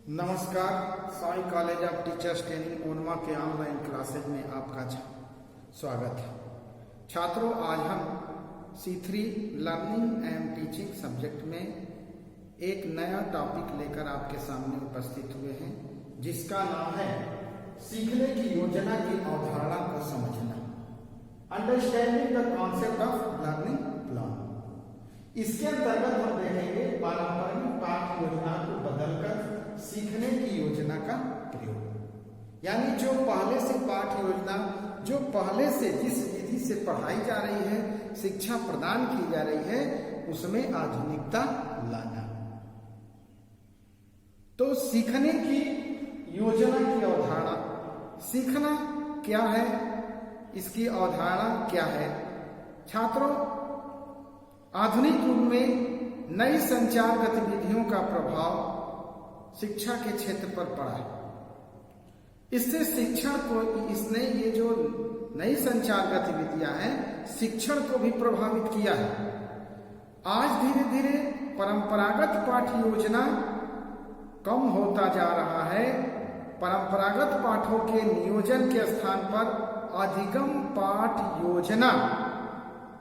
नमस्कार। Sai college of teachers training ओनमा के ऑनलाइन क्लासेज में आपका स्वागत है। छात्रों, आज हम C3 learning and teaching subject में एक नया टॉपिक लेकर आपके सामने उपस्थित हुए हैं, जिसका नाम है सीखने की योजना की अवधारणा को समझना, understanding the concept of learning plan. इसके अंतर्गत हम देखेंगे पारंपरिक पाठ योजना को बदलकर सीखने की योजना का प्रयोग, यानी जो पहले से पाठ योजना, जो पहले से जिस विधि से पढ़ाई जा रही है, शिक्षा प्रदान की जा रही है, उसमें आधुनिकता लाना। तो सीखने की योजना की अवधारणा, सीखना क्या है, इसकी अवधारणा क्या है। छात्रों, आधुनिक युग में नई संचार गतिविधियों का प्रभाव शिक्षा के क्षेत्र पर पड़ा है। इससे शिक्षण को, इसने ये जो नई संचार गतिविधियां हैं, शिक्षण को भी प्रभावित किया है। आज धीरे धीरे परंपरागत पाठ योजना कम होता जा रहा है। परंपरागत पाठों के नियोजन के स्थान पर अधिगम पाठ योजना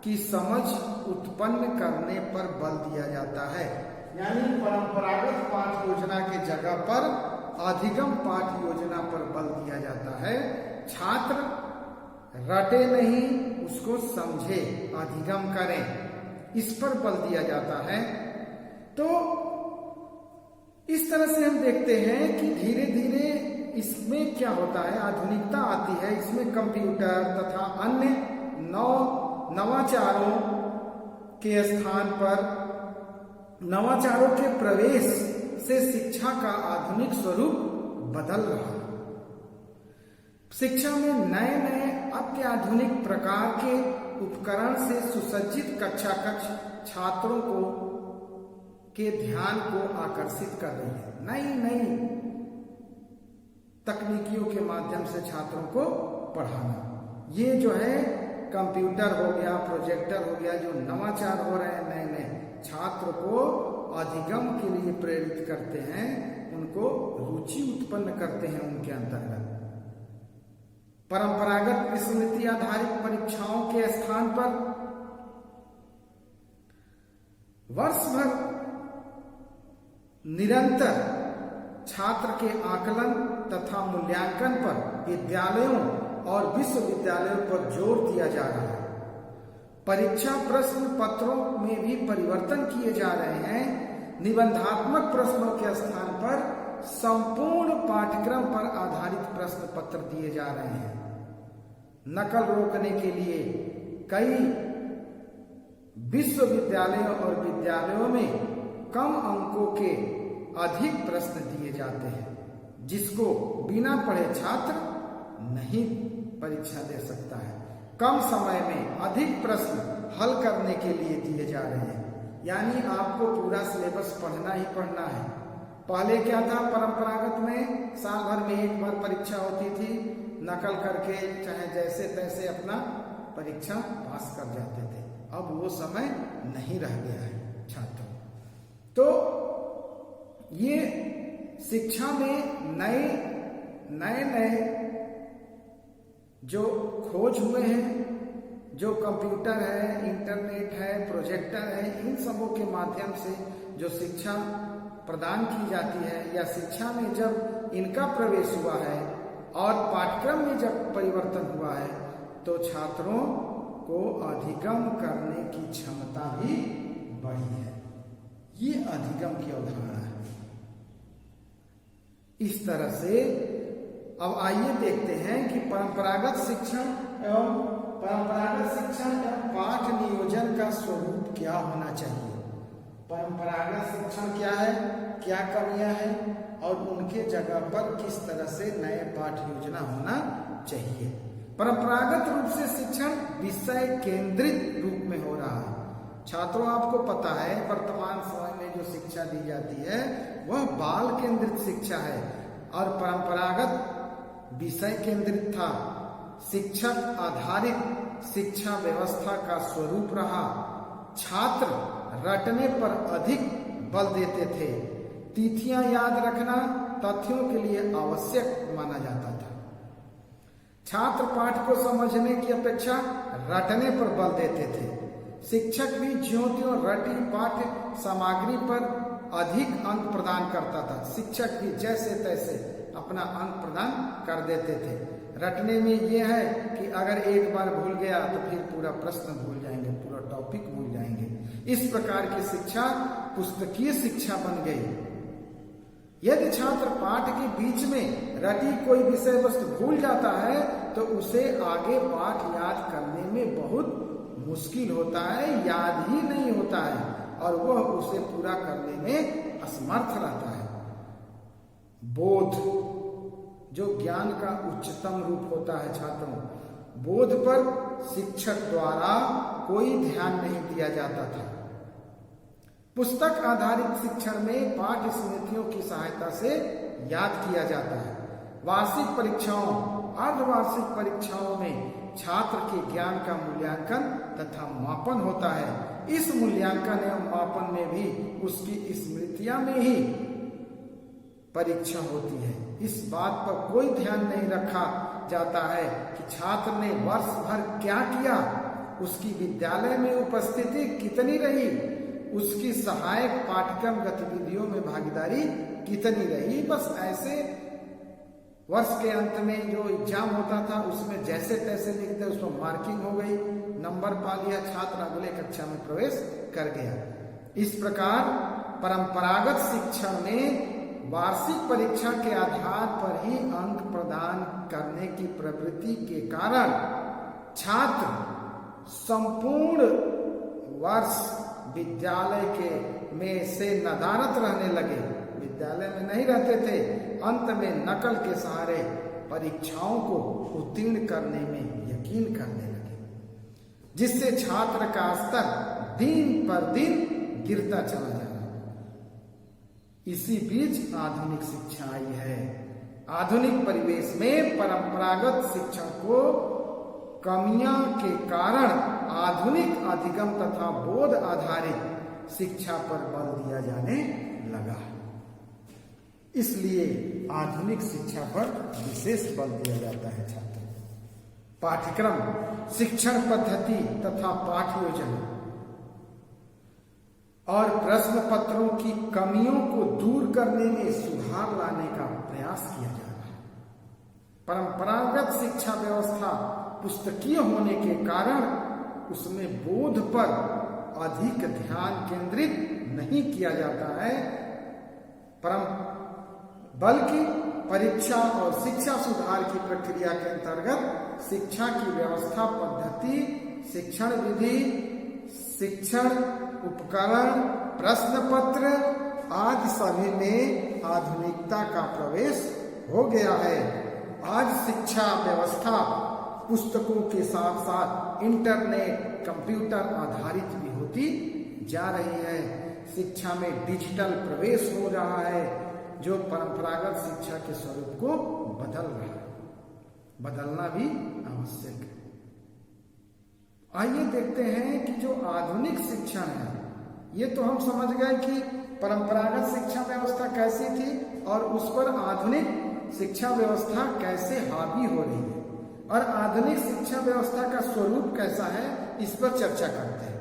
की समझ उत्पन्न करने पर बल दिया जाता है। यानी परंपरागत पाठ योजना के जगह पर अधिगम पाठ योजना पर बल दिया जाता है। छात्र रटे नहीं, उसको समझे, अधिगम करें, इस पर बल दिया जाता है। तो इस तरह से हम देखते हैं कि धीरे धीरे इसमें क्या होता है, आधुनिकता आती है। इसमें कंप्यूटर तथा अन्य नवाचारों के स्थान पर, नवाचारों के प्रवेश से शिक्षा का आधुनिक स्वरूप बदल रहा है। शिक्षा में नए नए अत्याधुनिक प्रकार के उपकरण से सुसज्जित कक्षा कक्ष छात्रों को के ध्यान को आकर्षित कर रही है। नई नई तकनीकियों के माध्यम से छात्रों को पढ़ाना, ये जो है कंप्यूटर हो गया, प्रोजेक्टर हो गया, जो नवाचार हो रहे हैं, नए नए छात्र को अधिगम के लिए प्रेरित करते हैं, उनको रुचि उत्पन्न करते हैं उनके अंतर्गत। परंपरागत स्मृति आधारित परीक्षाओं के स्थान पर वर्ष भर निरंतर छात्र के आकलन तथा मूल्यांकन पर विद्यालयों और विश्वविद्यालयों पर जोर दिया जा रहा है। परीक्षा प्रश्न पत्रों में भी परिवर्तन किए जा रहे हैं। निबंधात्मक प्रश्नों के स्थान पर संपूर्ण पाठ्यक्रम पर आधारित प्रश्न पत्र दिए जा रहे हैं। नकल रोकने के लिए कई विश्वविद्यालयों और विद्यालयों में कम अंकों के अधिक प्रश्न दिए जाते हैं, जिसको बिना पढ़े छात्र नहीं परीक्षा दे सकता है। कम समय में अधिक प्रश्न हल करने के लिए दिए जा रहे हैं, यानी आपको पूरा सिलेबस पढ़ना ही पढ़ना है। पहले क्या था, परंपरागत में साल भर में एक बार परीक्षा होती थी, नकल करके चाहे जैसे तैसे अपना परीक्षा पास कर जाते थे। अब वो समय नहीं रह गया है छात्रों। तो ये शिक्षा में नए जो खोज हुए हैं, जो कंप्यूटर है, इंटरनेट है, प्रोजेक्टर है, इन सबों के माध्यम से जो शिक्षा प्रदान की जाती है, या शिक्षा में जब इनका प्रवेश हुआ है और पाठ्यक्रम में जब परिवर्तन हुआ है, तो छात्रों को अधिगम करने की क्षमता भी बढ़ी है। ये अधिगम की अवधारणा है। इस तरह से अब आइए देखते हैं कि परंपरागत शिक्षण एवं पाठ नियोजन का स्वरूप क्या होना चाहिए। परंपरागत शिक्षण क्या है, क्या कमियां हैं, और उनके जगह पर किस तरह से नए पाठ योजना होना चाहिए। परंपरागत रूप से शिक्षण विषय केंद्रित रूप में हो रहा है। छात्रों, आपको पता है वर्तमान समय में जो शिक्षा दी जाती है वह बाल केंद्रित शिक्षा है, और परंपरागत विषय केंद्रित था। शिक्षक आधारित शिक्षा व्यवस्था का स्वरूप रहा। छात्र रटने पर अधिक बल देते थे, तिथियां याद रखना तथ्यों के लिए आवश्यक माना जाता था। छात्र पाठ को समझने की अपेक्षा रटने पर बल देते थे। शिक्षक भी ज्यों-त्यों रटी पाठ्य सामग्री पर अधिक अंक प्रदान करता था। शिक्षक भी जैसे तैसे अपना अंक प्रदान कर देते थे। रटने में यह है कि अगर एक बार भूल गया तो फिर पूरा प्रश्न भूल जाएंगे, पूरा टॉपिक भूल जाएंगे। इस प्रकार की शिक्षा पुस्तकीय शिक्षा बन गई। यदि छात्र पाठ के बीच में रटी कोई विषय वस्तु भूल जाता है तो उसे आगे पाठ याद करने में बहुत मुश्किल होता है, याद ही नहीं होता है और वह उसे पूरा करने में असमर्थ रहता है। बोध जो ज्ञान का उच्चतम रूप होता है छात्रों, बोध पर शिक्षक द्वारा कोई ध्यान नहीं दिया जाता था। पुस्तक आधारित शिक्षण में पाठ्य स्मृतियों की सहायता से याद किया जाता है। वार्षिक परीक्षाओं, अर्धवार्षिक परीक्षाओं में छात्र के ज्ञान का मूल्यांकन तथा मापन होता है। इस मूल्यांकन एवं मापन में भी उसकी स्मृतियां में ही परीक्षा होती है। इस बात पर कोई ध्यान नहीं रखा जाता है कि छात्र ने वर्ष भर क्या किया, उसकी विद्यालय में उपस्थिति कितनी रही, उसकी सहायक पाठ्यक्रम गतिविधियों में भागीदारी कितनी रही। बस ऐसे वर्ष के अंत में जो एग्जाम होता था उसमें जैसे तैसे लिखते उसमें मार्किंग हो गई, नंबर पा लिया, छात्र अगले कक्षा में प्रवेश कर गया। इस प्रकार परंपरागत शिक्षण में वार्षिक परीक्षा के आधार पर ही अंक प्रदान करने की प्रवृत्ति के कारण छात्र संपूर्ण वर्ष विद्यालय के में से नदारत रहने लगे, विद्यालय में नहीं रहते थे। अंत में नकल के सहारे परीक्षाओं को उत्तीर्ण करने में यकीन करने लगे, जिससे छात्र का स्तर दिन पर दिन गिरता चला जा रहा। इसी बीच आधुनिक शिक्षा आई है। आधुनिक परिवेश में परंपरागत शिक्षण को कमियां के कारण आधुनिक अधिगम तथा बोध आधारित शिक्षा पर बल दिया जाने लगा। इसलिए आधुनिक शिक्षा पर विशेष बल दिया जाता है। छात्र पाठ्यक्रम, शिक्षण पद्धति तथा पाठ्य योजना और प्रश्न पत्रों की कमियों को दूर करने में सुधार लाने का प्रयास किया जा रहा है। परंपरागत शिक्षा व्यवस्था पुस्तकीय होने के कारण उसमें बोध पर अधिक ध्यान केंद्रित नहीं किया जाता है, बल्कि परीक्षा और शिक्षा सुधार की प्रक्रिया के अंतर्गत शिक्षा की व्यवस्था, पद्धति, शिक्षण विधि, शिक्षण उपकरण, प्रश्न पत्र आदि सभी में आधुनिकता का प्रवेश हो गया है। आज शिक्षा व्यवस्था पुस्तकों के साथ साथ इंटरनेट, कंप्यूटर आधारित भी होती जा रही है। शिक्षा में डिजिटल प्रवेश हो रहा है जो परंपरागत शिक्षा के स्वरूप को बदल रहा है। बदलना भी आवश्यक है। आइए देखते हैं कि जो आधुनिक शिक्षण है, ये तो हम समझ गए कि परंपरागत शिक्षा व्यवस्था कैसी थी और उस पर आधुनिक शिक्षा व्यवस्था कैसे हावी हो रही है और आधुनिक शिक्षा व्यवस्था का स्वरूप कैसा है, इस पर चर्चा करते हैं।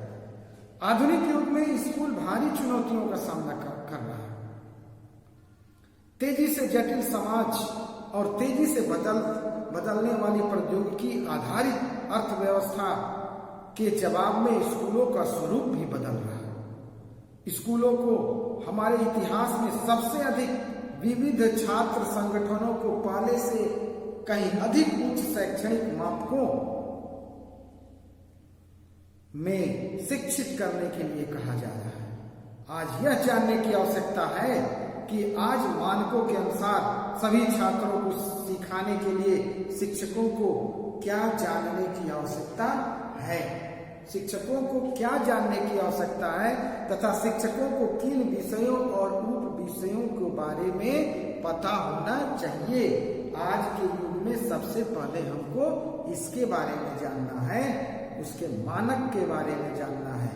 आधुनिक युग में स्कूल भारी चुनौतियों का सामना कर रहा है। तेजी से जटिल समाज और तेजी से बदलने वाली प्रौद्योगिकी आधारित अर्थव्यवस्था के जवाब में स्कूलों का स्वरूप भी बदल रहा है। स्कूलों को हमारे इतिहास में सबसे अधिक विविध छात्र संगठनों को पहले से कहीं अधिक उच्च शैक्षणिक मापकों में शिक्षित करने के लिए कहा जा रहा है। आज यह जानने की आवश्यकता है कि आज मानकों के अनुसार सभी छात्रों को सिखाने के लिए शिक्षकों को क्या जानने की आवश्यकता है, शिक्षकों को क्या जानने की आवश्यकता है तथा शिक्षकों को किन विषयों और उप विषयों के बारे में पता होना चाहिए। आज के युग में सबसे पहले हमको इसके बारे में जानना है, उसके मानक के बारे में जानना है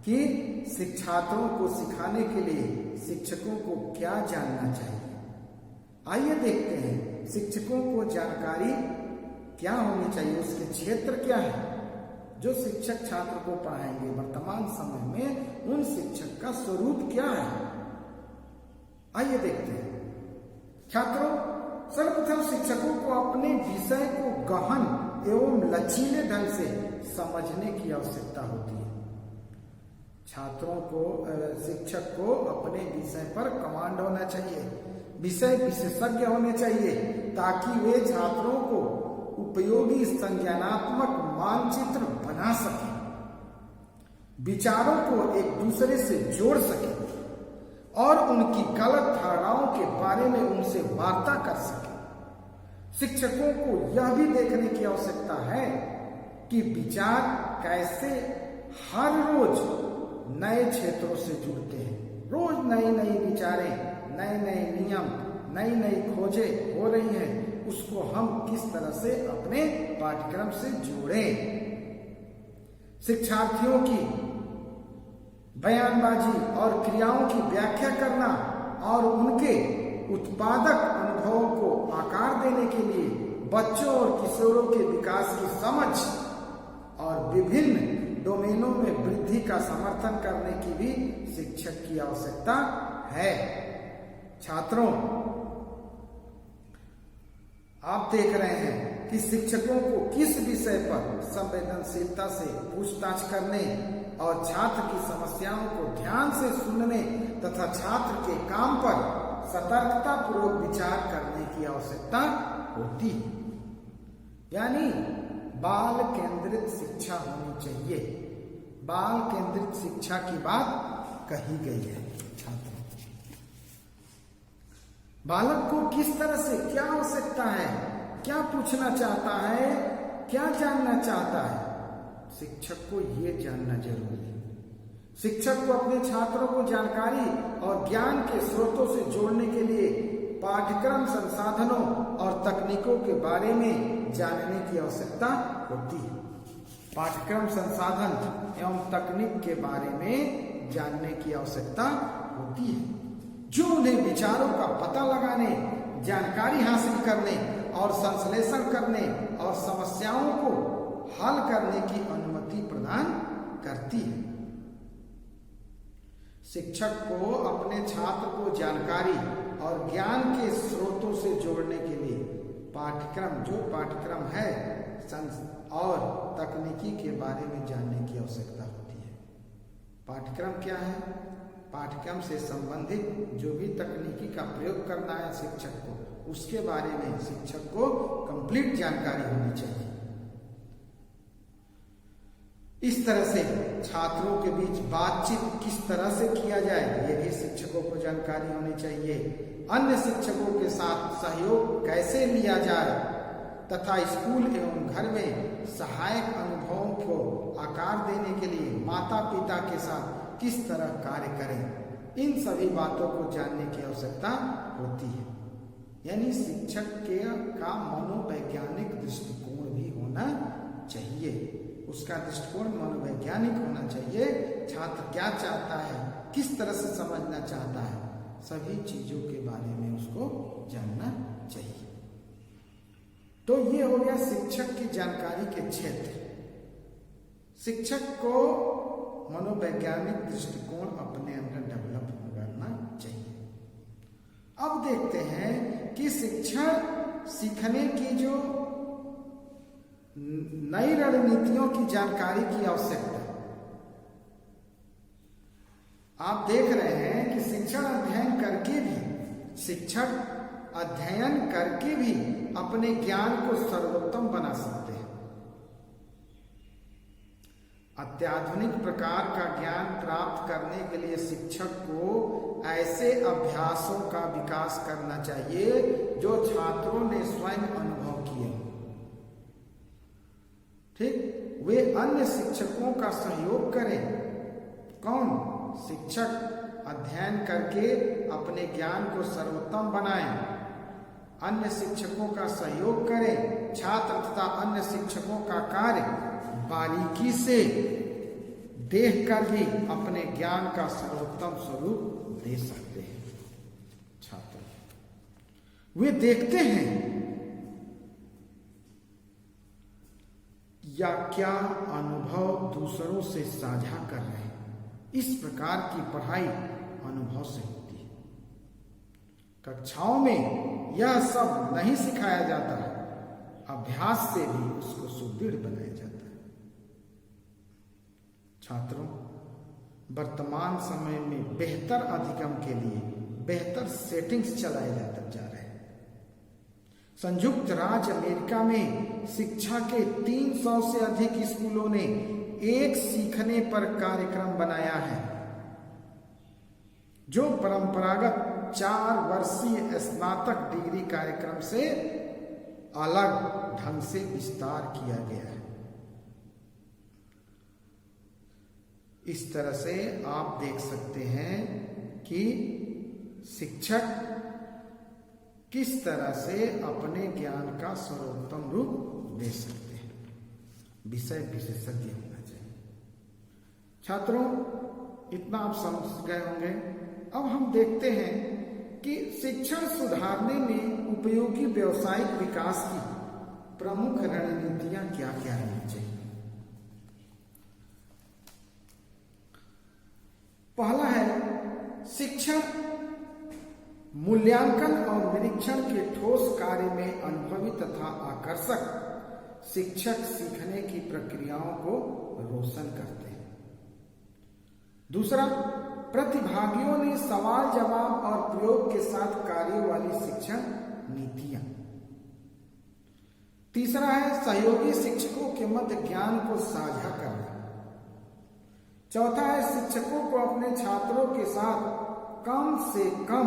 कि छात्रों को सिखाने के लिए शिक्षकों को क्या जानना चाहिए? आइए देखते हैं शिक्षकों को जानकारी क्या होनी चाहिए, उसके क्षेत्र क्या है जो शिक्षक छात्र को पढ़ाएंगे। वर्तमान समय में उन शिक्षक का स्वरूप क्या है, आइए देखते हैं। छात्रों, सर्वप्रथम शिक्षकों को अपने विषय को गहन एवं लचीले ढंग से समझने की आवश्यकता होती है। छात्रों को शिक्षक को अपने विषय पर कमांड होना चाहिए, विषय विशेषज्ञ होने चाहिए, ताकि वे छात्रों को उपयोगी संज्ञानात्मक मानचित्र बना सके, विचारों को एक दूसरे से जोड़ सके और उनकी गलत धारणाओं के बारे में उनसे वार्ता कर सके। शिक्षकों को यह भी देखने की आवश्यकता है कि विचार कैसे हर रोज नए क्षेत्रों से जुड़ते हैं। रोज नई नई विचारें, नए नए नियम, नई नई खोजें हो रही हैं, उसको हम किस तरह से अपने पाठ्यक्रम से जोड़ें। शिक्षार्थियों की बयानबाजी और क्रियाओं की व्याख्या करना और उनके उत्पादक अनुभवों को आकार देने के लिए बच्चों और किशोरों के विकास की समझ और विभिन्न डोमेनों में वृद्धि का समर्थन करने की भी शिक्षक की आवश्यकता है। छात्रों, आप देख रहे हैं कि शिक्षकों को किस विषय पर संवेदनशीलता से पूछताछ करने और छात्र की समस्याओं को ध्यान से सुनने तथा छात्र के काम पर सतर्कता पूर्वक विचार करने की आवश्यकता होती है। यानी बाल केंद्रित शिक्षा होनी चाहिए। बाल केंद्रित शिक्षा की बात कही गई है। छात्रों, बालक को किस तरह से क्या आवश्यकता है, क्या पूछना चाहता है, क्या जानना चाहता है, शिक्षक को यह जानना जरूरी है। शिक्षक को अपने छात्रों को जानकारी और ज्ञान के स्रोतों से जोड़ने के लिए पाठ्यक्रम संसाधनों और तकनीकों के बारे में जानने की आवश्यकता होती है। पाठ्यक्रम संसाधन एवं तकनीक के बारे में जानने की आवश्यकता होती है, जो उन्हें विचारों का पता लगाने, जानकारी हासिल करने और संश्लेषण करने और समस्याओं को हल करने की अनुमति प्रदान करती है। शिक्षक को अपने छात्र को जानकारी और ज्ञान के स्रोतों से जोड़ने के लिए पाठ्यक्रम है और तकनीकी के बारे में जानने की आवश्यकता होती है। पाठ्यक्रम क्या है? पाठ्यक्रम से संबंधित जो भी तकनीकी का प्रयोग करना है शिक्षक को, उसके बारे में शिक्षक को कंप्लीट जानकारी होनी चाहिए। इस तरह से छात्रों के बीच बातचीत किस तरह से किया जाए, ये भी शिक्षकों को जानकारी होनी चाहिए। अन्य शिक्षकों के साथ सहयोग कैसे लिया जाए तथा स्कूल एवं घर में सहायक अनुभवों को आकार देने के लिए माता पिता के साथ किस तरह कार्य करें, इन सभी बातों को जानने की आवश्यकता होती है। यानी शिक्षक का मनोवैज्ञानिक दृष्टिकोण भी होना चाहिए। उसका दृष्टिकोण मनोवैज्ञानिक होना चाहिए। छात्र क्या चाहता है, किस तरह से समझना चाहता है, सभी चीजों के बारे में उसको जानना चाहिए। तो ये हो गया शिक्षक की जानकारी के क्षेत्र। शिक्षक को मनोवैज्ञानिक दृष्टिकोण अपने अंदर डेवलप करना चाहिए। अब देखते हैं कि शिक्षण सीखने की जो नई रणनीतियों की जानकारी की आवश्यकता। आप देख रहे हैं कि शिक्षण अध्ययन करके भी अपने ज्ञान को सर्वोत्तम बना सकते हैं। अत्याधुनिक प्रकार का ज्ञान प्राप्त करने के लिए शिक्षक को ऐसे अभ्यासों का विकास करना चाहिए जो छात्रों ने स्वयं अनुभव किए। ठीक, वे अन्य शिक्षकों का सहयोग करें। कौन? शिक्षक अध्ययन करके अपने ज्ञान को सर्वोत्तम बनाएं, अन्य शिक्षकों का सहयोग करें। छात्र तथा अन्य शिक्षकों का कार्य बारीकी से देखकर भी अपने ज्ञान का सर्वोत्तम स्वरूप दे सकते हैं। छात्र वे देखते हैं या क्या अनुभव दूसरों से साझा कर रहे हैं। इस प्रकार की पढ़ाई अनुभव से होती है। कक्षाओं में यह सब नहीं सिखाया जाता है, अभ्यास से भी उसको सुदृढ़ बनाया जाता है। छात्रों, वर्तमान समय में बेहतर अधिगम के लिए बेहतर सेटिंग्स चलाए जाते जा रहे हैं। संयुक्त राज्य अमेरिका में शिक्षा के 300 से अधिक स्कूलों ने एक सीखने पर कार्यक्रम बनाया है, जो परंपरागत 4 वर्षीय स्नातक डिग्री कार्यक्रम से अलग ढंग से विस्तार किया गया है। इस तरह से आप देख सकते हैं कि शिक्षक किस तरह से अपने ज्ञान का सर्वोत्तम रूप दे सकते हैं। विषय विशेषज्ञ होना चाहिए। छात्रों, इतना आप समझ गए होंगे। अब हम देखते हैं कि शिक्षण सुधारने में उपयोगी व्यावसायिक विकास की प्रमुख रणनीतियां क्या क्या होनी चाहिए। पहला है शिक्षण मूल्यांकन और निरीक्षण के ठोस कार्य में अनुभवी तथा आकर्षक शिक्षक सीखने की प्रक्रियाओं को रोशन करते हैं। दूसरा, प्रतिभागियों ने सवाल जवाब और प्रयोग के साथ कार्य वाली शिक्षण नीतियां। तीसरा है सहयोगी शिक्षकों के मध्य ज्ञान को साझा करना। चौथा है शिक्षकों को अपने छात्रों के साथ कम से कम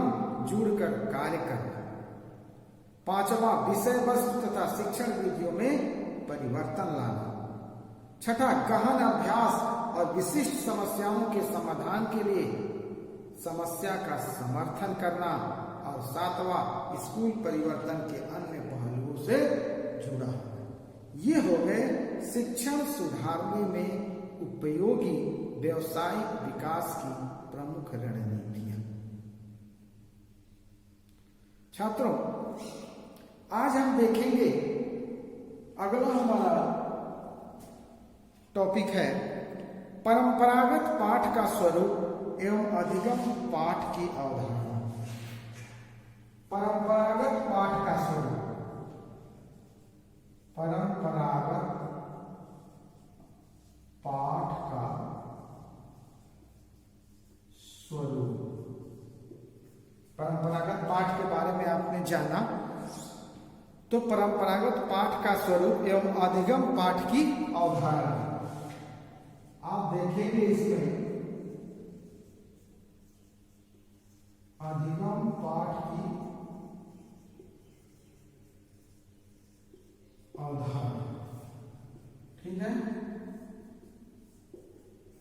जुड़कर कार्य करना। पांचवा, विषय वस्तु तथा शिक्षण विधियों में परिवर्तन लाना। छठा, गहन अभ्यास और विशिष्ट समस्याओं के समाधान के लिए समस्या का समर्थन करना। और सातवां, स्कूल परिवर्तन के अन्य पहलुओं से जुड़ा। ये हो गए शिक्षण सुधारने में उपयोगी व्यावसायिक विकास की प्रमुख रणनीतियां। छात्रों, आज हम देखेंगे, अगला हमारा टॉपिक है परंपरागत पाठ का स्वरूप एवं अधिगम पाठ की अवधारणा। परंपरागत पाठ का स्वरूप, परंपरागत पाठ का स्वरूप। परंपरागत पाठ के बारे में आपने जाना, तो परंपरागत पाठ का स्वरूप एवं अधिगम पाठ की अवधारणा आप देखेंगे। इसमें अधिगम पाठ की अवधारणा, ठीक है।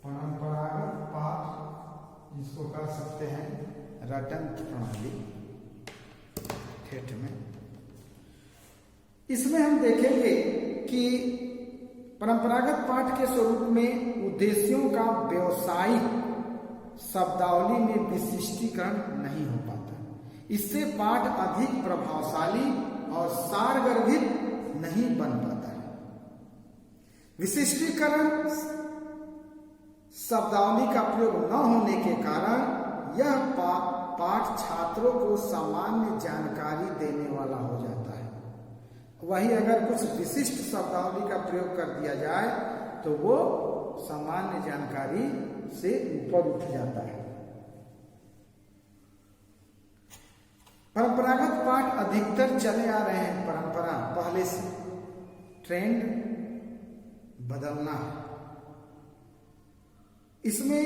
परंपरागत पाठ, जिसको कह सकते हैं रटन प्रणाली ठेठ में। इसमें हम देखेंगे कि परंपरागत पाठ के स्वरूप में उद्देश्यों का व्यवसायिक शब्दावली में विशिष्टीकरण नहीं हो पाता। इससे पाठ अधिक प्रभावशाली और सारगर्भित नहीं बन पाता है। विशिष्टीकरण शब्दावली का प्रयोग न होने के कारण यह पाठ छात्रों को सामान्य जानकारी देने वाला हो जाता है। वही अगर कुछ विशिष्ट शब्दावली का प्रयोग कर दिया जाए तो वो सामान्य जानकारी से ऊपर उठ जाता है। परंपरागत पाठ अधिकतर चले आ रहे हैं, परंपरा पहले से, ट्रेंड बदलना है। इसमें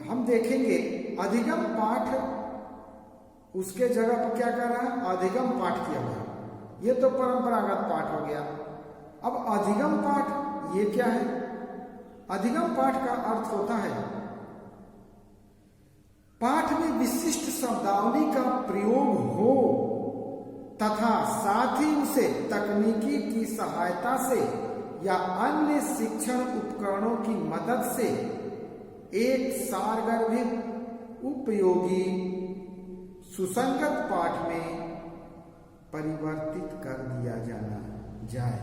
हम देखेंगे अधिगम पाठ उसके जगह पर क्या कर रहा है, अधिगम पाठ किया हुआ है। ये तो परंपरागत पाठ हो गया। अब अधिगम पाठ ये क्या है? अधिगम पाठ का अर्थ होता है पाठ में विशिष्ट शब्दावली का प्रयोग हो तथा साथ ही उसे तकनीकी की सहायता से या अन्य शिक्षण उपकरणों की मदद से एक सारगर्भित उपयोगी सुसंगत पाठ में परिवर्तित कर दिया जाए।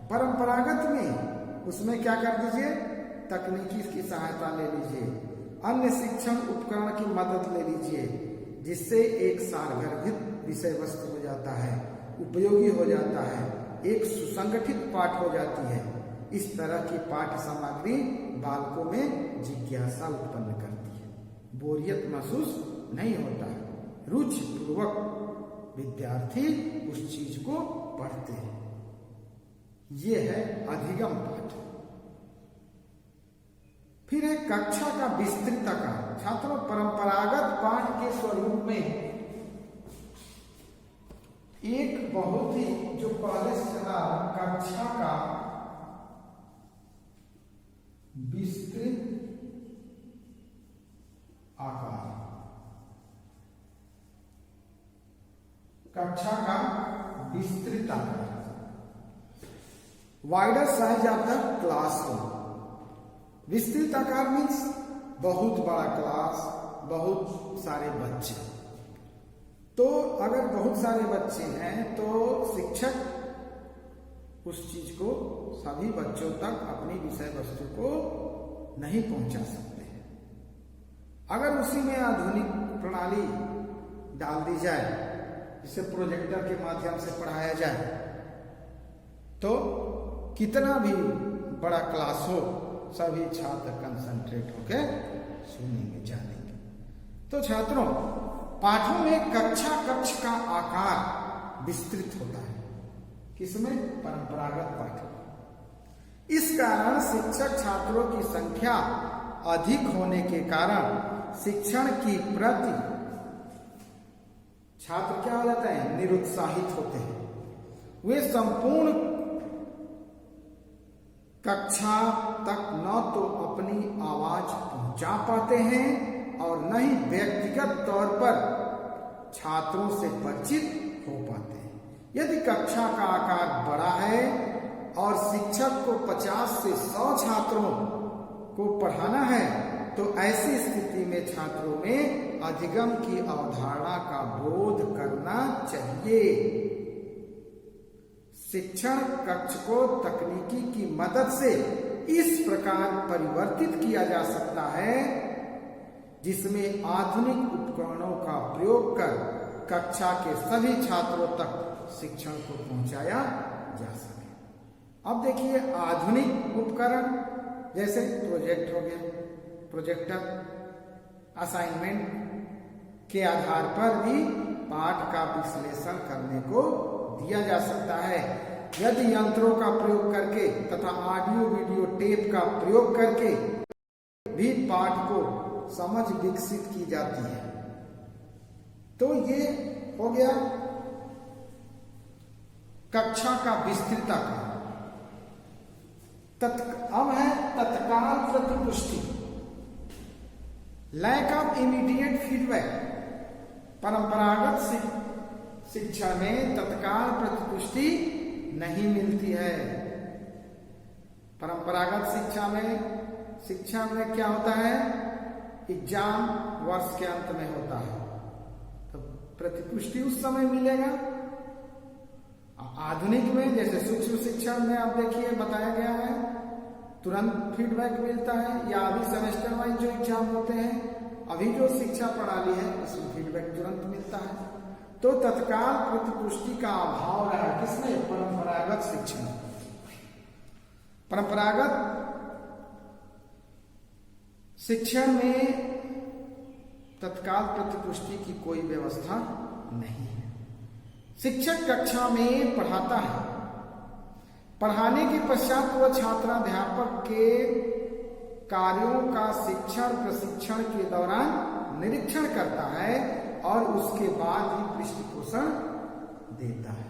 परंपरागत में उसमें क्या कर दीजिए, तकनीकी की सहायता ले लीजिए, अन्य शिक्षण उपकरण की मदद ले लीजिए, जिससे एक सारगर्भित विषय वस्तु हो जाता है, उपयोगी हो जाता है, एक सुसंगठित पाठ हो जाती है। इस तरह की पाठ्य सामग्री बालकों में जिज्ञासा उत्पन्न करती है, बोरियत महसूस नहीं होता है, रुचि पूर्वक विद्यार्थी उस चीज को पढ़ते हैं। ये है अधिगम पाठ। फिर है कक्षा का विस्तृत आकार। छात्रों, परंपरागत पाठ के स्वरूप में एक बहुत ही जो पहले से चला कक्षा का विस्तृत आकार, कक्षा का विस्तृत आकार, wider size of the classroom. विस्तृत आकार मीन्स बहुत बड़ा क्लास, बहुत सारे बच्चे। तो अगर बहुत सारे बच्चे हैं तो शिक्षक उस चीज को सभी बच्चों तक अपनी विषय वस्तु को नहीं पहुंचा सकते। अगर उसी में आधुनिक प्रणाली डाल दी जाए, जिसे प्रोजेक्टर के माध्यम से पढ़ाया जाए, तो कितना भी बड़ा क्लास हो, सभी छात्र कंसंट्रेट होकर सुनेंगे, जानेंगे। तो छात्रों, पाठों में कक्ष का आकार विस्तृत होता है। किसमें? परंपरागत पाठ। इस कारण शिक्षक छात्रों की संख्या अधिक होने के कारण शिक्षण की प्रति छात्र क्या हो जाते हैं? निरुत्साहित होते हैं। वे संपूर्ण कक्षा तक न तो अपनी आवाज पहुंचा पाते हैं और न ही व्यक्तिगत तौर पर छात्रों से परिचित हो पाते हैं। यदि कक्षा का आकार बड़ा है और शिक्षक को 50 से 100 छात्रों को पढ़ाना है, तो ऐसी स्थिति में छात्रों में अधिगम की अवधारणा का बोध करना चाहिए। शिक्षण कक्ष को तकनीकी की मदद से इस प्रकार परिवर्तित किया जा सकता है जिसमें आधुनिक उपकरणों का प्रयोग कर कक्षा के सभी छात्रों तक शिक्षण को पहुंचाया जा सके। अब देखिए, आधुनिक उपकरण जैसे प्रोजेक्ट हो गया, प्रोजेक्टर, असाइनमेंट के आधार पर भी पाठ का विश्लेषण करने को दिया जा सकता है। यदि यंत्रों का प्रयोग करके तथा ऑडियो वीडियो टेप का प्रयोग करके भी पाठ को समझ विकसित की जाती है। तो ये हो गया कक्षा का विस्तृत आकार। अब है तत्काल प्रतिपुष्टि, लैक ऑफ इमीडिएट फीडबैक। परंपरागत शिक्षा में तत्काल प्रतिपुष्टि नहीं मिलती है। परंपरागत शिक्षा में क्या होता है? एग्जाम वर्ष के अंत में होता है, तो प्रतिपुष्टि उस समय मिलेगा। आधुनिक में जैसे सूक्ष्म शिक्षा में आप देखिए बताया गया है, तुरंत फीडबैक मिलता है, या अभी सेमेस्टर वाइज जो एग्जाम होते हैं, अभी जो शिक्षा प्रणाली है उसमें फीडबैक तुरंत मिलता है। तो तत्काल प्रतिपुष्टि का अभाव रहा किसमें? परंपरागत शिक्षा। परंपरागत शिक्षण में तत्काल प्रतिपुष्टि की कोई व्यवस्था नहीं है। शिक्षक कक्षा में पढ़ाता है, पढ़ाने के पश्चात वह छात्राध्यापक के कार्यों का शिक्षण प्रशिक्षण के दौरान निरीक्षण करता है और उसके बाद ही पृष्ठपोषण देता है।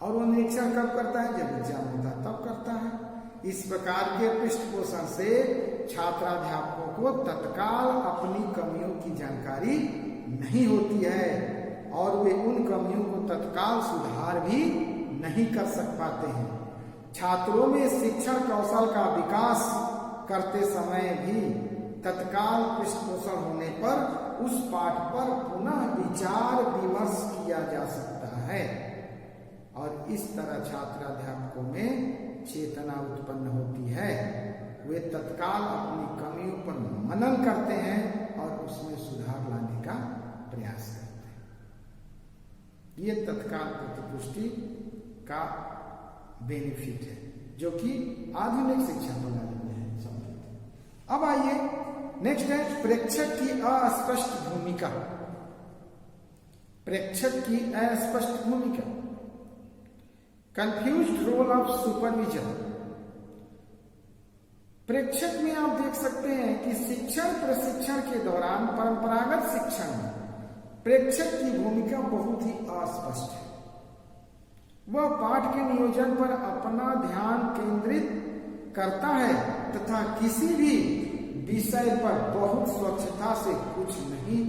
और वो निरीक्षण कब करता है? जब एग्जाम होता है तब करता है। इस प्रकार के पृष्ठपोषण से छात्राध्यापकों को तत्काल अपनी कमियों की जानकारी नहीं होती है और वे उन कमियों को तत्काल सुधार भी नहीं कर पाते हैं। छात्रों में शिक्षण कौशल का विकास करते समय भी तत्काल पृष्ठपोषण होने पर उस पाठ पर पुनः विचार विमर्श किया जा सकता है और इस तरह छात्राध्यापकों में चेतना उत्पन्न होती है। वे तत्काल अपनी कमियों पर मनन करते हैं और उसमें सुधार लाने का प्रयास करते हैं। ये तत्काल प्रतिपुष्टि का बेनिफिट है जो कि आधुनिक शिक्षा प्रणाली में है सम्मिलित। अब आइए नेक्स्ट है प्रेक्षक की अस्पष्ट भूमिका। प्रेक्षक की अस्पष्ट भूमिका, कंफ्यूज्ड रोल ऑफ सुपरविजन। प्रेक्षक में आप देख सकते हैं कि शिक्षण प्रशिक्षण के दौरान परंपरागत शिक्षण में प्रेक्षक की भूमिका बहुत ही अस्पष्ट है। वह पाठ के नियोजन पर अपना ध्यान केंद्रित करता है तथा किसी भी विषय पर बहुत स्वच्छता से कुछ नहीं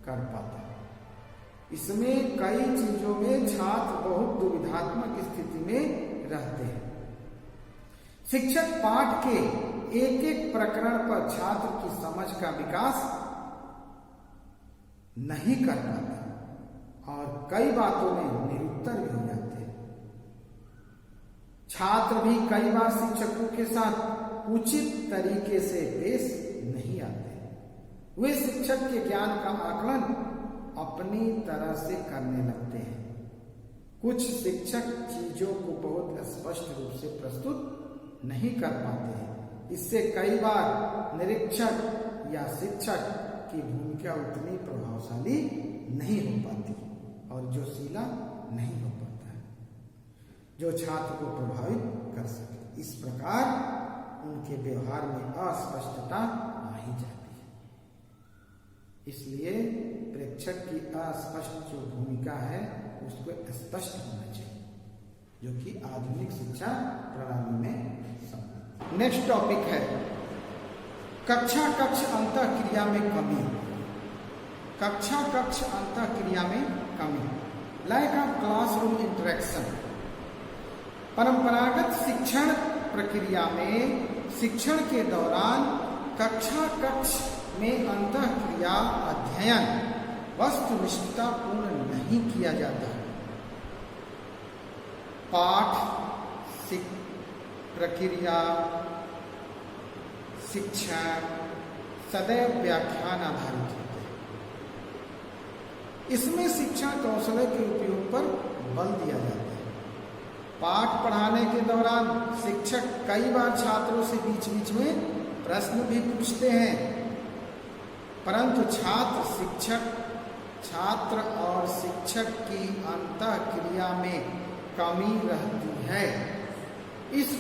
कर पाता। इसमें कई चीजों में छात्र बहुत दुविधात्मक स्थिति में रहते हैं। शिक्षक पाठ के एक एक प्रकरण पर छात्र की समझ का विकास नहीं कर पाता और कई बातों में निरुत्तर भी हो जाते हैं। छात्र भी कई बार शिक्षकों के साथ उचित तरीके से पेश नहीं आते। वे शिक्षक के ज्ञान का आकलन अपनी तरह से करने लगते हैं। कुछ शिक्षक चीजों को बहुत स्पष्ट रूप से प्रस्तुत नहीं कर पाते हैं। इससे कई बार निरीक्षक या शिक्षक की भूमिका उतनी प्रभावशाली नहीं हो पाती और जो सीला नहीं हो पाता है जो छात्र को प्रभावित कर सके। इस प्रकार उनके व्यवहार में अस्पष्टता आ ही जाती है। इसलिए प्रेक्षक की अस्पष्ट जो भूमिका है उसको स्पष्ट होना चाहिए जो कि आधुनिक शिक्षा प्रणाली में। नेक्स्ट टॉपिक है कक्षा कक्ष अंतःक्रिया में कमी। कक्षा कक्ष अंतःक्रिया में कमी, लैक ऑफ क्लासरूम इंटरेक्शन। परंपरागत शिक्षण प्रक्रिया में शिक्षण के दौरान कक्षा कक्ष में अंतःक्रिया अध्ययन वस्तुनिष्ठता पूर्ण नहीं किया जाता। पाठ प्रक्रिया शिक्षण सदैव व्याख्यान आधारित होते हैं। इसमें शिक्षण कौशल के उपयोग पर बल दिया जाता है। पाठ पढ़ाने के दौरान शिक्षक कई बार छात्रों से बीच बीच में प्रश्न भी पूछते हैं, परंतु छात्र और शिक्षक की अंतःक्रिया में कमी रहती है। इस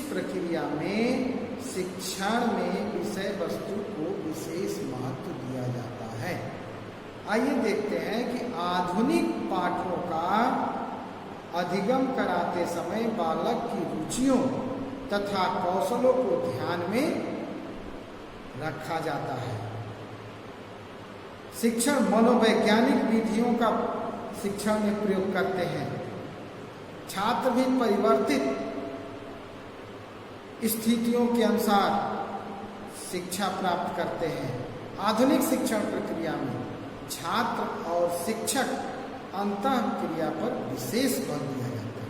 प्रक्रिया में शिक्षण में विषय वस्तु को विशेष महत्व दिया जाता है। आइए देखते हैं कि आधुनिक पाठों का अधिगम कराते समय बालक की रुचियों तथा कौशलों को ध्यान में रखा जाता है। शिक्षण मनोवैज्ञानिक विधियों का शिक्षण में प्रयोग करते हैं। छात्र भी परिवर्तित स्थितियों के अनुसार शिक्षा प्राप्त करते हैं। आधुनिक शिक्षण प्रक्रिया में छात्र और शिक्षक अंतःक्रिया पर विशेष बल दिया जाता है।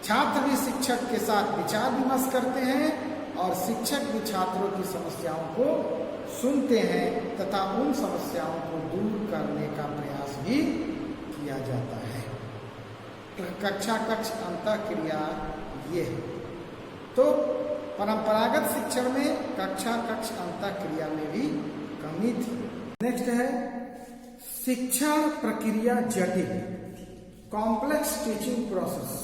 छात्र भी शिक्षक के साथ विचार विमर्श करते हैं और शिक्षक भी छात्रों की समस्याओं को सुनते हैं तथा उन समस्याओं को दूर करने का प्रयास भी किया जाता है। कक्षा कक्ष अंतःक्रिया ये है। तो परंपरागत शिक्षण में कक्षा कक्ष अंतःक्रिया में भी कमी थी। नेक्स्ट है शिक्षण प्रक्रिया जटिल, कॉम्प्लेक्स टीचिंग प्रोसेस।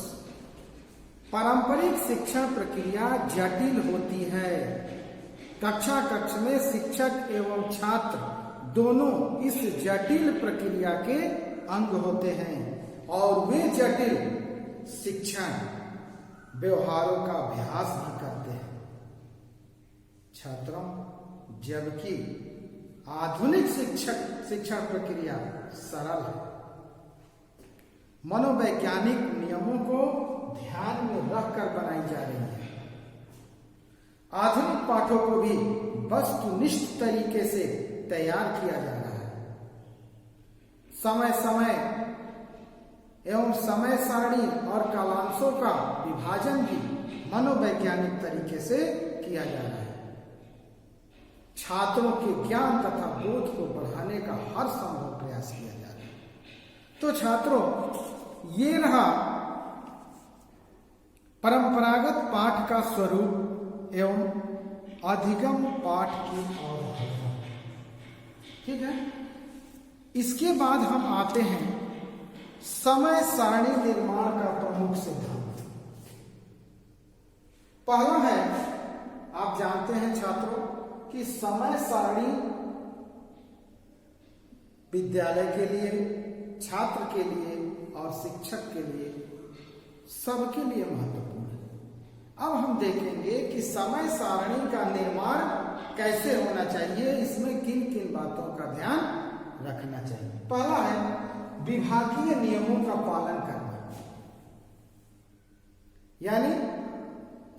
पारंपरिक शिक्षण प्रक्रिया जटिल होती है। कक्षा कक्ष में शिक्षक एवं छात्र दोनों इस जटिल प्रक्रिया के अंग होते हैं और वे जटिल शिक्षण व्यवहारों का अभ्यास भी करते हैं छात्रों, जबकि आधुनिक शिक्षण प्रक्रिया सरल है। मनोवैज्ञानिक नियमों को ध्यान में रखकर बनाई जा रही है। आधुनिक पाठों को भी वस्तुनिष्ठ तरीके से तैयार किया जा रहा है। समय समय एवं समय सारणी और कालांशों का विभाजन भी मनोवैज्ञानिक तरीके से किया जा रहा है। छात्रों के ज्ञान तथा बोध को बढ़ाने का हर संभव प्रयास किया जा रहा है। तो छात्रों, ये रहा परंपरागत पाठ का स्वरूप एवं अधिगम पाठ की अवधारणा। ठीक है, इसके बाद हम आते हैं समय सारणी निर्माण का प्रमुख सिद्धांत। पहला है, आप जानते हैं छात्रों कि समय सारणी विद्यालय के लिए, छात्र के लिए और शिक्षक के लिए, सबके लिए महत्वपूर्ण है। अब हम देखेंगे कि समय सारणी का निर्माण कैसे होना चाहिए, इसमें किन किन बातों का ध्यान रखना चाहिए। पहला है विभागीय नियमों का पालन करना, यानी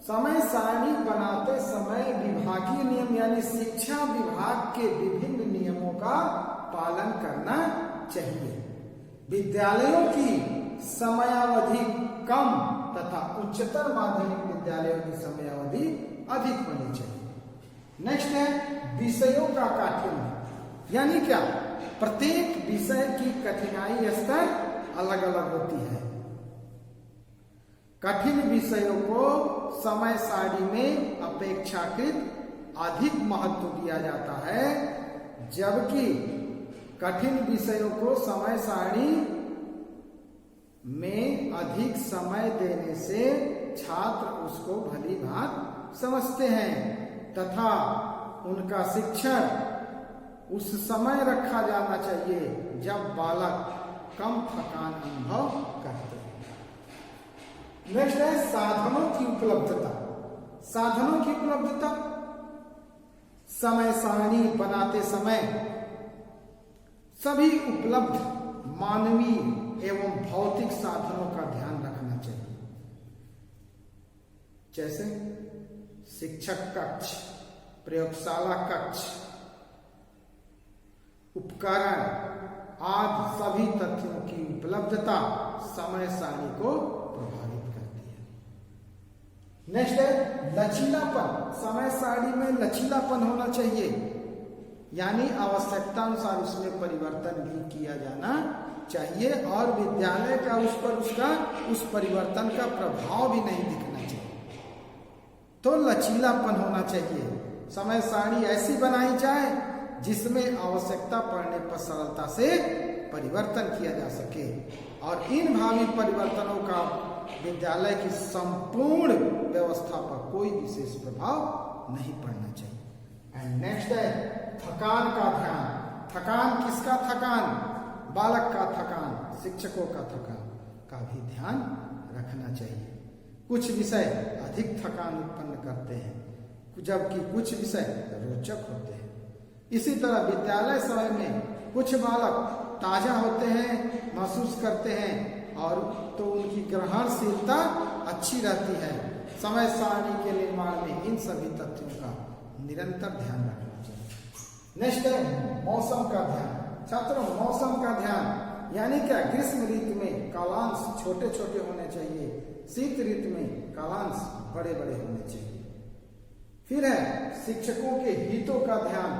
समय सारणी बनाते समय विभागीय नियम यानी शिक्षा विभाग के विभिन्न नियमों का पालन करना चाहिए। विद्यालयों की समयावधि कम तथा उच्चतर माध्यमिक विद्यालयों की समयावधि अधिक होनी चाहिए। नेक्स्ट है विषयों का काठिन्य, यानी क्या, प्रत्येक विषय की कठिनाई स्तर अलग अलग होती है। कठिन विषयों को समय सारणी में अपेक्षाकृत अधिक महत्व दिया जाता है, जबकि कठिन विषयों को समय सारणी में अधिक समय देने से छात्र उसको भली भांति समझते हैं तथा उनका शिक्षण उस समय रखा जाना चाहिए जब बालक कम थकान अनुभव करते हैं। नेक्स्ट है साधनों की उपलब्धता। साधनों की उपलब्धता, समय सारणी बनाते समय सभी उपलब्ध मानवीय एवं भौतिक साधनों का ध्यान रखना चाहिए, जैसे शिक्षक कक्ष, प्रयोगशाला कक्ष, उपकरण आदि सभी तथ्यों की उपलब्धता समय सारणी को प्रभावित करती है। नेक्स्ट है लचीलापन। समय सारणी में लचीलापन होना चाहिए, यानी आवश्यकता अनुसार उसमें परिवर्तन भी किया जाना चाहिए और विद्यालय का उस पर उस परिवर्तन का प्रभाव भी नहीं दिखना चाहिए। तो लचीलापन होना चाहिए। समय सारणी ऐसी बनाई जाए जिसमें आवश्यकता पड़ने पर सरलता से परिवर्तन किया जा सके और इन भावी परिवर्तनों का विद्यालय की संपूर्ण व्यवस्था पर कोई विशेष प्रभाव नहीं पड़ना चाहिए। एंड नेक्स्ट है थकान का ध्यान। थकान किसका थकान? बालक का थकान, शिक्षकों का थकान का भी ध्यान रखना चाहिए। कुछ विषय अधिक थकान उत्पन्न करते हैं, जबकि कुछ विषय रोचक होते हैं। इसी तरह विद्यालय समय में कुछ बालक ताजा होते हैं, महसूस करते हैं और तो उनकी ग्रहणशीलता अच्छी रहती है। समय सारणी के निर्माण में इन सभी तथ्यों का निरंतर ध्यान रखना चाहिए। नेक्स्ट है मौसम का ध्यान। छात्रों, मौसम का ध्यान यानी क्या? ग्रीष्म ऋतु में कालांश छोटे छोटे होने चाहिए, शीत ऋतु में कालांश बड़े बड़े होने चाहिए। फिर है शिक्षकों के हितों का ध्यान,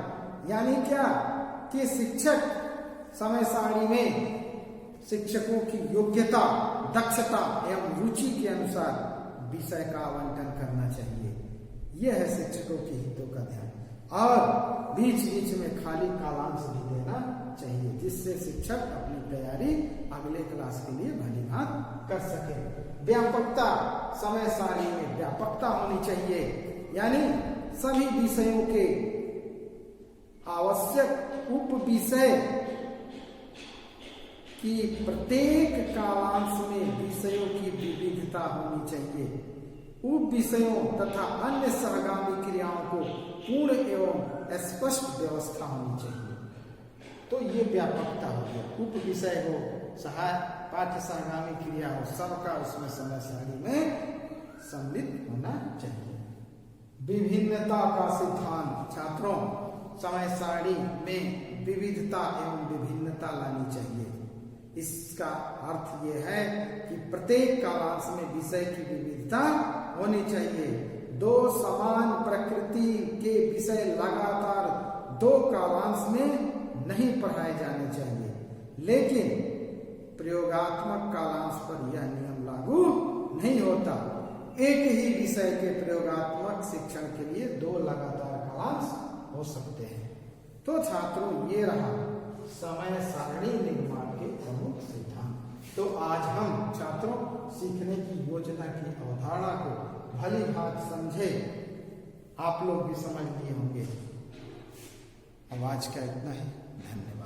यानी क्या कि शिक्षक समय सारणी में शिक्षकों की योग्यता, दक्षता एवं रुचि के अनुसार विषय का आवंटन करना चाहिए। यह है शिक्षकों के हितों का ध्यान। और बीच बीच में खाली कालांश भी देना चाहिए, जिससे शिक्षक अपनी तैयारी अगले क्लास के लिए भली भांति कर सके। व्यापकता, समय सारणी में व्यापकता होनी चाहिए, यानी सभी विषयों के आवश्यक उप विषय कि प्रत्येक कालांश में विषयों की विविधता होनी चाहिए। उप विषयों तथा अन्य सहगामी क्रियाओं को पूर्ण एवं स्पष्ट व्यवस्था होनी चाहिए। तो ये व्यापकता हो गया। उप विषय हो, सहाय पाठ्य सहगामी क्रिया हो, सबका उसमें समय सारणी में सम्मिलित होना चाहिए। विभिन्नता का सिद्धांत। छात्रों, समय सारणी में विविधता एवं विभिन्नता लानी चाहिए। इसका अर्थ यह है कि प्रत्येक कालांश में विषय की विविधता होनी चाहिए। दो समान प्रकृति के विषय लगातार दो कालांश में नहीं पढ़ाए जाने चाहिए, लेकिन प्रयोगात्मक कालांश पर यह नियम लागू नहीं होता। एक ही विषय के प्रयोगात्मक शिक्षण के लिए दो लगातार कालांश हो सकते हैं। तो छात्रों, ये रहा समय सारणी निर्माण के प्रमुख सिद्धांत। तो आज हम छात्रों सीखने की योजना की अवधारणा को भली भांति समझे। आप लोग भी समझ लिए होंगे। अब आज का इतना ही। धन्यवाद।